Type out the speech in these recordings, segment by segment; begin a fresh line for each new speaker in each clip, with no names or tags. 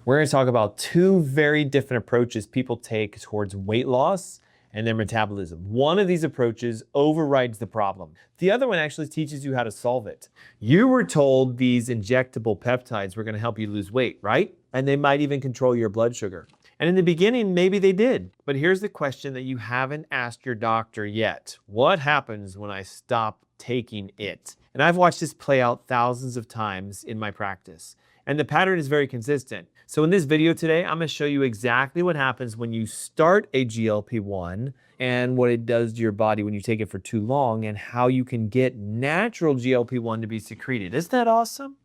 We're going to talk about two very different approaches people take towards weight loss and their metabolism. One of these approaches overrides the problem. The other one actually teaches you how to solve it. You were told these injectable peptides were going to help you lose weight, right? And they might even control your blood sugar. And in the beginning, maybe they did. But here's the question that you haven't asked your doctor yet. What happens when I stop taking it? And I've watched this play out thousands of times in my practice. And the pattern is very consistent. So in this video today, I'm gonna show you exactly what happens when you start a GLP-1 and what it does to your body when you take it for too long and how you can get natural GLP-1 to be secreted. Isn't that awesome?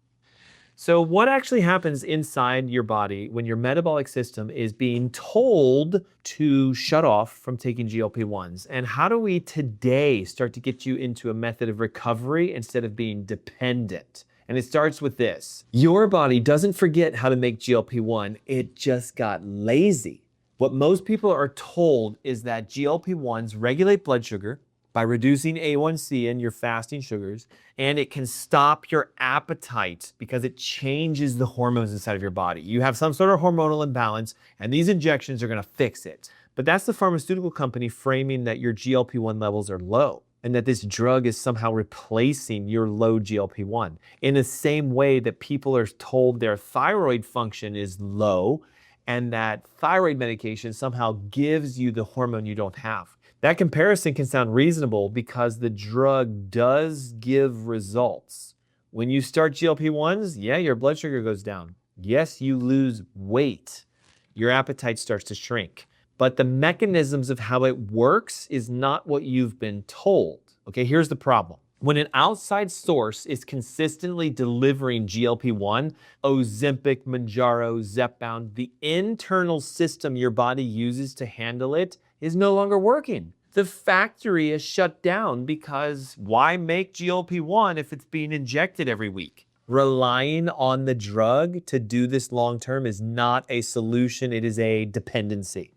So what actually happens inside your body when your metabolic system is being told to shut off from taking GLP-1s? And how do we today start to get you into a method of recovery instead of being dependent? And it starts with this. Your body doesn't forget how to make GLP-1, it just got lazy. What most people are told is that GLP-1s regulate blood sugar by reducing A1C and your fasting sugars, and it can stop your appetite because it changes the hormones inside of your body. You have some sort of hormonal imbalance, and these injections are gonna fix it. But that's the pharmaceutical company framing that your GLP-1 levels are low, and that this drug is somehow replacing your low GLP-1. In the same way that people are told their thyroid function is low, and that thyroid medication somehow gives you the hormone you don't have. That comparison can sound reasonable because the drug does give results. When you start GLP-1s, yeah, your blood sugar goes down. Yes, you lose weight. Your appetite starts to shrink. But the mechanisms of how it works is not what you've been told. Okay, here's the problem. When an outside source is consistently delivering GLP-1, Ozempic, Mounjaro, Zepbound, the internal system your body uses to handle it is no longer working. The factory is shut down because why make GLP-1 if it's being injected every week? Relying on the drug to do this long term is not a solution, it is a dependency.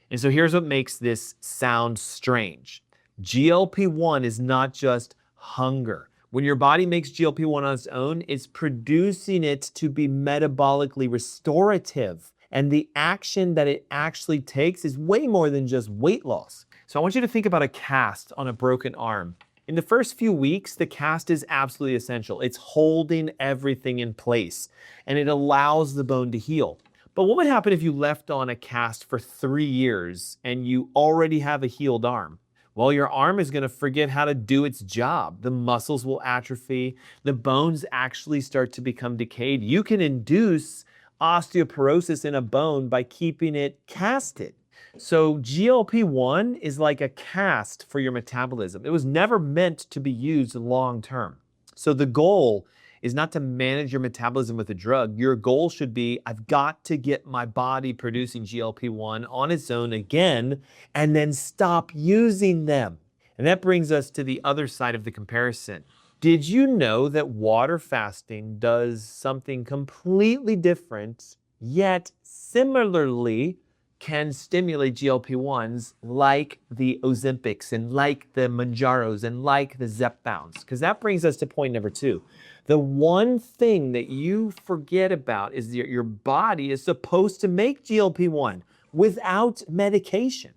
And so here's what makes this sound strange. GLP-1 is not just hunger. When your body makes GLP-1 on its own, it's producing it to be metabolically restorative. And the action that it actually takes is way more than just weight loss. So I want you to think about a cast on a broken arm. In the first few weeks, the cast is absolutely essential. It's holding everything in place and it allows the bone to heal. But what would happen if you left on a cast for 3 years and you already have a healed arm? Well, your arm is gonna forget how to do its job. The muscles will atrophy. The bones actually start to become decayed. You can induce osteoporosis in a bone by keeping it casted. So GLP-1 is like a cast for your metabolism. It was never meant to be used long term. So the goal is not to manage your metabolism with a drug. Your goal should be, I've got to get my body producing GLP-1 on its own again, and then stop using them. And that brings us to the other side of the comparison. Did you know that water fasting does something completely different, yet similarly can stimulate GLP-1s like the Ozempics and like the Mounjaros and like the Zepbounds? Because that brings us to point number 2. The one thing that you forget about is that your body is supposed to make GLP-1 without medication.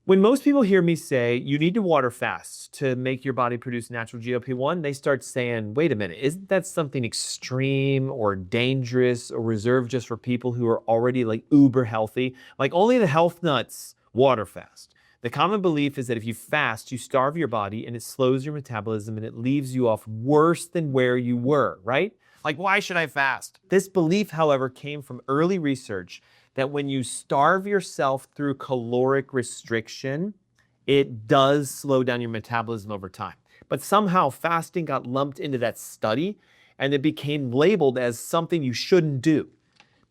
When most people hear me say you need to water fast to make your body produce natural GLP-1, they start saying, wait a minute, isn't that something extreme or dangerous or reserved just for people who are already like uber healthy? Like only the health nuts water fast. The common belief is that if you fast, you starve your body and it slows your metabolism and it leaves you off worse than where you were, right? Like, why should I fast? This belief, however, came from early research that when you starve yourself through caloric restriction, it does slow down your metabolism over time. But somehow fasting got lumped into that study and it became labeled as something you shouldn't do.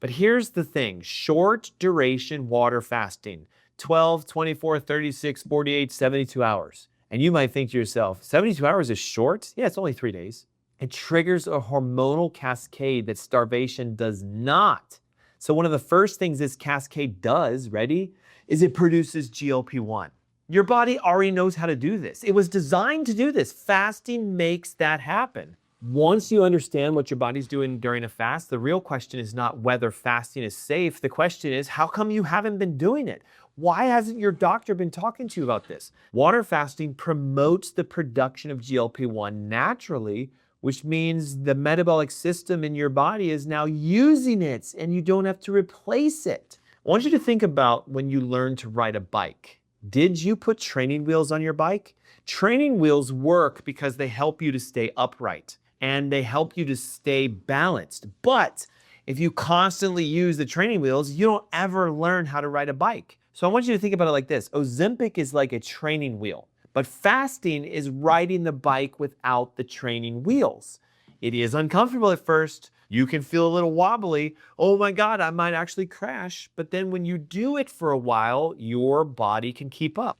But here's the thing, short duration water fasting, 12, 24, 36, 48, 72 hours. And you might think to yourself, 72 hours is short? Yeah, it's only 3 days. It triggers a hormonal cascade that starvation does not. So one of the first things this cascade does, ready, is it produces GLP-1. Your body already knows how to do this. It was designed to do this. Fasting makes that happen. Once you understand what your body's doing during a fast, the real question is not whether fasting is safe. The question is, how come you haven't been doing it? Why hasn't your doctor been talking to you about this? Water fasting promotes the production of GLP-1 naturally, which means the metabolic system in your body is now using it and you don't have to replace it. I want you to think about when you learned to ride a bike. Did you put training wheels on your bike? Training wheels work because they help you to stay upright and they help you to stay balanced. But if you constantly use the training wheels, you don't ever learn how to ride a bike. So I want you to think about it like this. Ozempic is like a training wheel, but fasting is riding the bike without the training wheels. It is uncomfortable at first. You can feel a little wobbly. Oh my God, I might actually crash. But then when you do it for a while, your body can keep up.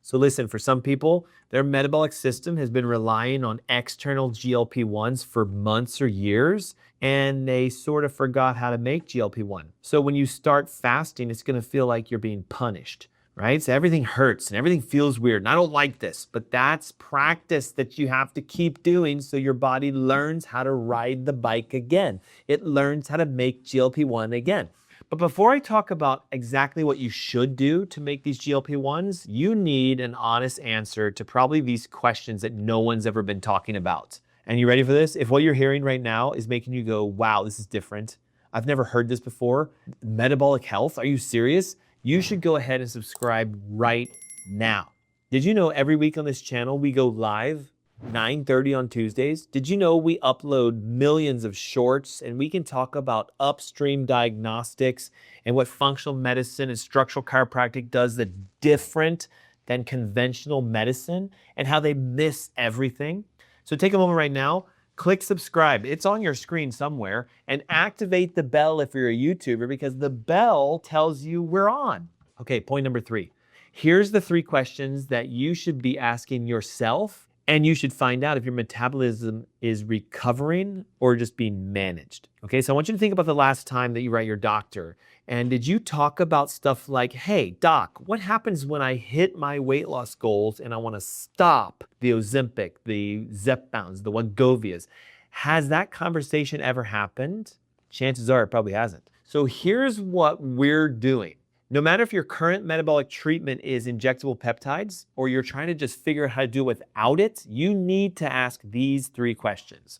So listen, for some people, their metabolic system has been relying on external GLP-1s for months or years, and they sort of forgot how to make GLP-1. So when you start fasting, it's gonna feel like you're being punished, right? So everything hurts and everything feels weird, and I don't like this, but that's practice that you have to keep doing so your body learns how to ride the bike again. It learns how to make GLP-1 again. But before I talk about exactly what you should do to make these GLP-1s, you need an honest answer to probably these questions that no one's ever been talking about. And you ready for this? If what you're hearing right now is making you go, wow, this is different. I've never heard this before. Metabolic health, are you serious? You should go ahead and subscribe right now. Did you know every week on this channel, we go live 9:30 on Tuesdays? Did you know we upload millions of shorts and we can talk about upstream diagnostics and what functional medicine and structural chiropractic does that's different than conventional medicine and how they miss everything? So take a moment right now, click subscribe. It's on your screen somewhere, and activate the bell if you're a YouTuber because the bell tells you we're on. Okay, point number 3. Here's the 3 questions that you should be asking yourself, and you should find out if your metabolism is recovering or just being managed. Okay, so I want you to think about the last time that you were at your doctor. And did you talk about stuff like, hey, doc, what happens when I hit my weight loss goals and I want to stop the Ozempic, the Zepbounds, the Wegovias? Has that conversation ever happened? Chances are it probably hasn't. So here's what we're doing. No matter if your current metabolic treatment is injectable peptides or you're trying to just figure out how to do it without it, you need to ask these 3 questions.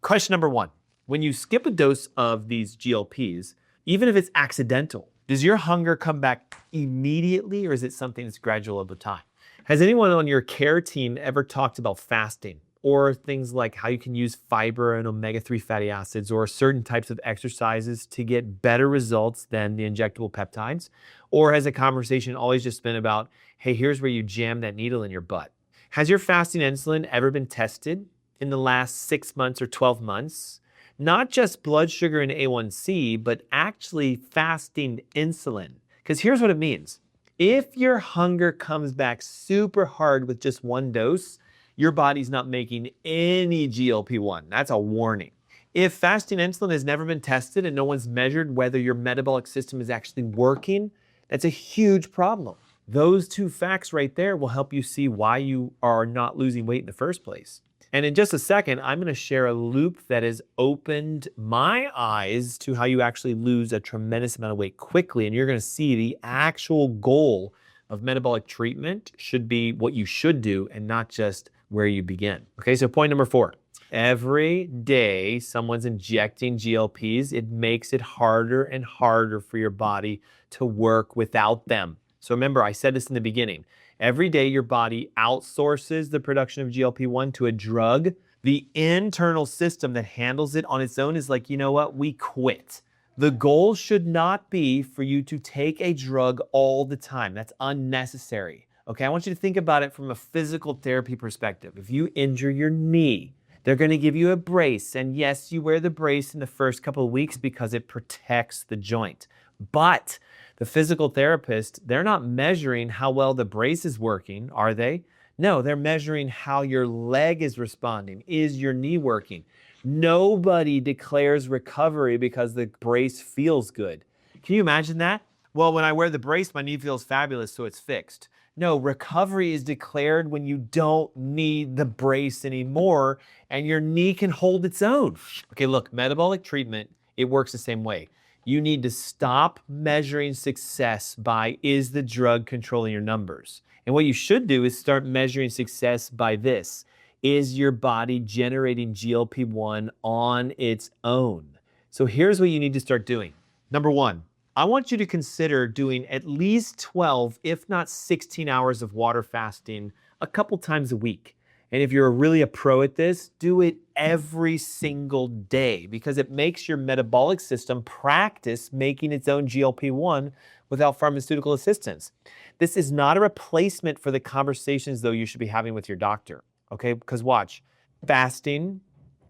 Question number 1, when you skip a dose of these GLPs, even if it's accidental, does your hunger come back immediately or is it something that's gradual over time? Has anyone on your care team ever talked about fasting or things like how you can use fiber and omega-3 fatty acids or certain types of exercises to get better results than the injectable peptides? Or has a conversation always just been about, hey, here's where you jam that needle in your butt? Has your fasting insulin ever been tested in the last 6 months or 12 months? Not just blood sugar and A1C, but actually fasting insulin. Because here's what it means. If your hunger comes back super hard with just 1 dose, your body's not making any GLP-1. That's a warning. If fasting insulin has never been tested and no one's measured whether your metabolic system is actually working, that's a huge problem. Those 2 facts right there will help you see why you are not losing weight in the first place. And in just a second, I'm going to share a loop that has opened my eyes to how you actually lose a tremendous amount of weight quickly. And you're going to see the actual goal of metabolic treatment should be what you should do and not just where you begin. Okay, so point number 4. Every day someone's injecting GLPs, it makes it harder and harder for your body to work without them. So remember, I said this in the beginning. Every day your body outsources the production of GLP-1 to a drug. The internal system that handles it on its own is like, you know what, we quit. The goal should not be for you to take a drug all the time. That's unnecessary. Okay, I want you to think about it from a physical therapy perspective. If you injure your knee, they're going to give you a brace. And yes, you wear the brace in the first couple of weeks because it protects the joint. But the physical therapist, they're not measuring how well the brace is working, are they? No, they're measuring how your leg is responding. Is your knee working? Nobody declares recovery because the brace feels good. Can you imagine that? Well, when I wear the brace, my knee feels fabulous, so it's fixed. No, recovery is declared when you don't need the brace anymore and your knee can hold its own. Okay, look, metabolic treatment, it works the same way. You need to stop measuring success by is the drug controlling your numbers? And what you should do is start measuring success by this. Is your body generating GLP-1 on its own? So here's what you need to start doing. Number one, I want you to consider doing at least 12, if not 16 hours of water fasting a couple times a week. And if you're really a pro at this, do it every single day because it makes your metabolic system practice making its own GLP-1 without pharmaceutical assistance. This is not a replacement for the conversations, though, you should be having with your doctor, okay? Because watch, fasting,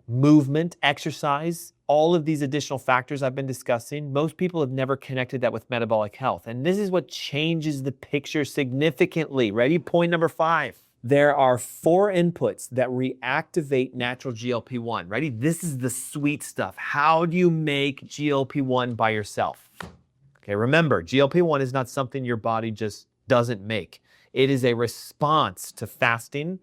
movement, exercise, all of these additional factors I've been discussing, most people have never connected that with metabolic health. And this is what changes the picture significantly. Ready? Point number 5. There are 4 inputs that reactivate natural GLP-1. Ready? This is the sweet stuff. How do you make GLP-1 by yourself? Okay, remember, GLP-1 is not something your body just doesn't make. It is a response to fasting,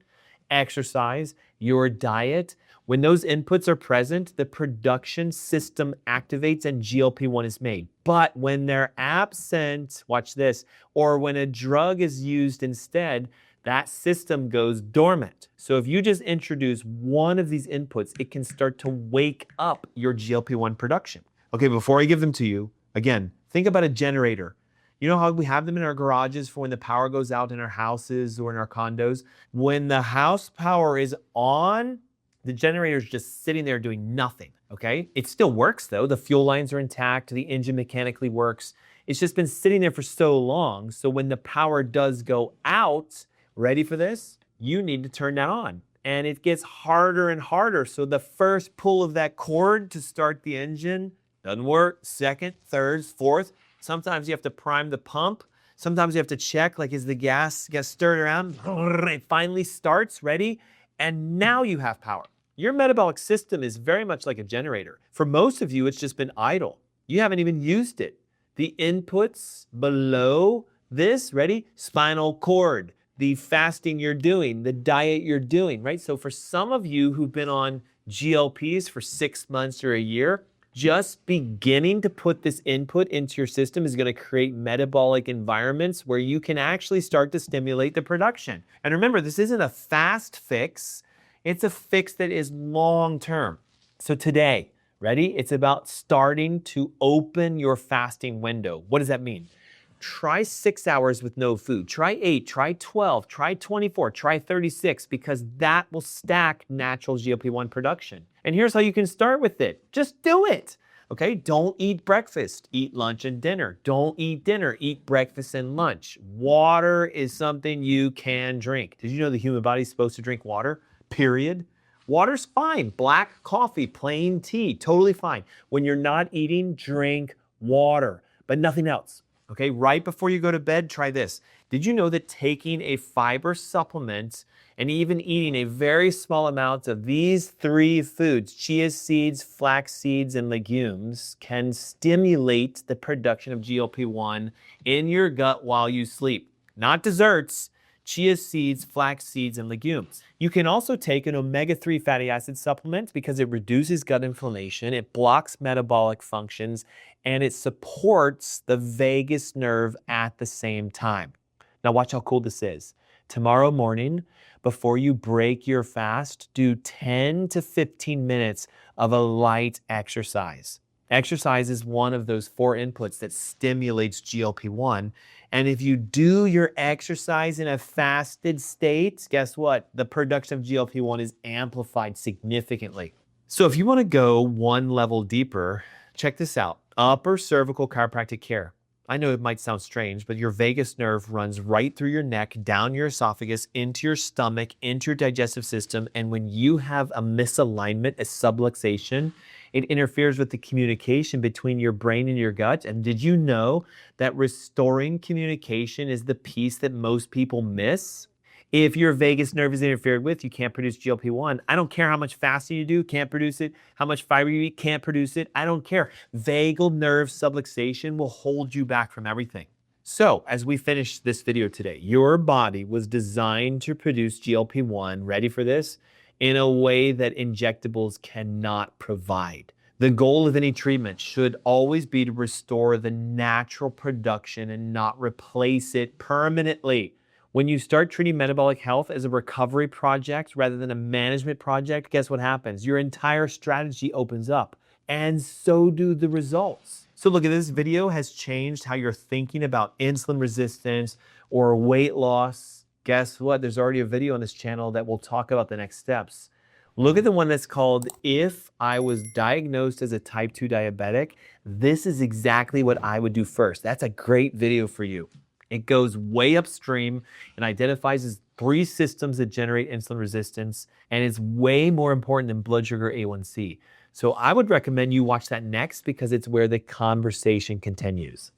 exercise, your diet. When those inputs are present, the production system activates and GLP-1 is made. But when they're absent, watch this, or when a drug is used instead, that system goes dormant. So if you just introduce one of these inputs, it can start to wake up your GLP-1 production. Okay, before I give them to you, again, think about a generator. You know how we have them in our garages for when the power goes out in our houses or in our condos? When the house power is on, the generator is just sitting there doing nothing, okay? It still works though. The fuel lines are intact. The engine mechanically works. It's just been sitting there for so long. So when the power does go out, ready for this? You need to turn that on. And it gets harder and harder. So the first pull of that cord to start the engine doesn't work. Second, third, fourth. Sometimes you have to prime the pump. Sometimes you have to check, like, is the gas stirred around? It finally starts, ready? And now you have power. Your metabolic system is very much like a generator. For most of you, it's just been idle. You haven't even used it. The inputs below this, ready? Spinal cord, the fasting you're doing, the diet you're doing, right? So for some of you who've been on GLPs for 6 months or a year, just beginning to put this input into your system is going to create metabolic environments where you can actually start to stimulate the production. And remember, this isn't a fast fix. It's a fix that is long-term. So today, ready? It's about starting to open your fasting window. What does that mean? Try 6 hours with no food. Try 8, try 12, try 24, try 36, because that will stack natural GLP-1 production. And here's how you can start with it. Just do it. Okay, don't eat breakfast, eat lunch and dinner. Don't eat dinner, eat breakfast and lunch. Water is something you can drink. Did you know the human body is supposed to drink water? Period. Water's fine. Black coffee, plain tea, totally fine. When you're not eating, drink water, but nothing else. Okay, right before you go to bed, try this. Did you know that taking a fiber supplement and even eating a very small amount of these 3 foods, chia seeds, flax seeds, and legumes, can stimulate the production of GLP-1 in your gut while you sleep? Not desserts, chia seeds, flax seeds, and legumes. You can also take an omega-3 fatty acid supplement because it reduces gut inflammation, it blocks metabolic functions, and it supports the vagus nerve at the same time. Now watch how cool this is. Tomorrow morning, before you break your fast, do 10 to 15 minutes of a light exercise. Exercise is one of those 4 inputs that stimulates GLP-1. And if you do your exercise in a fasted state, guess what? The production of GLP-1 is amplified significantly. So if you want to go one level deeper, check this out. Upper cervical chiropractic care. I know it might sound strange, but your vagus nerve runs right through your neck, down your esophagus, into your stomach, into your digestive system. And when you have a misalignment, a subluxation, it interferes with the communication between your brain and your gut. And did you know that restoring communication is the piece that most people miss? If your vagus nerve is interfered with, you can't produce GLP-1. I don't care how much fasting you do, can't produce it. How much fiber you eat, can't produce it. I don't care. Vagal nerve subluxation will hold you back from everything. So as we finish this video today, your body was designed to produce GLP-1, ready for this, in a way that injectables cannot provide. The goal of any treatment should always be to restore the natural production and not replace it permanently. When you start treating metabolic health as a recovery project rather than a management project, guess what happens? Your entire strategy opens up, and so do the results. So look, this video has changed how you're thinking about insulin resistance or weight loss. Guess what? There's already a video on this channel that will talk about the next steps. Look at the one that's called If I Was Diagnosed as a Type 2 Diabetic, this is exactly what I would do first. That's a great video for you. It goes way upstream and identifies 3 systems that generate insulin resistance, and it's way more important than blood sugar A1C. So I would recommend you watch that next because it's where the conversation continues.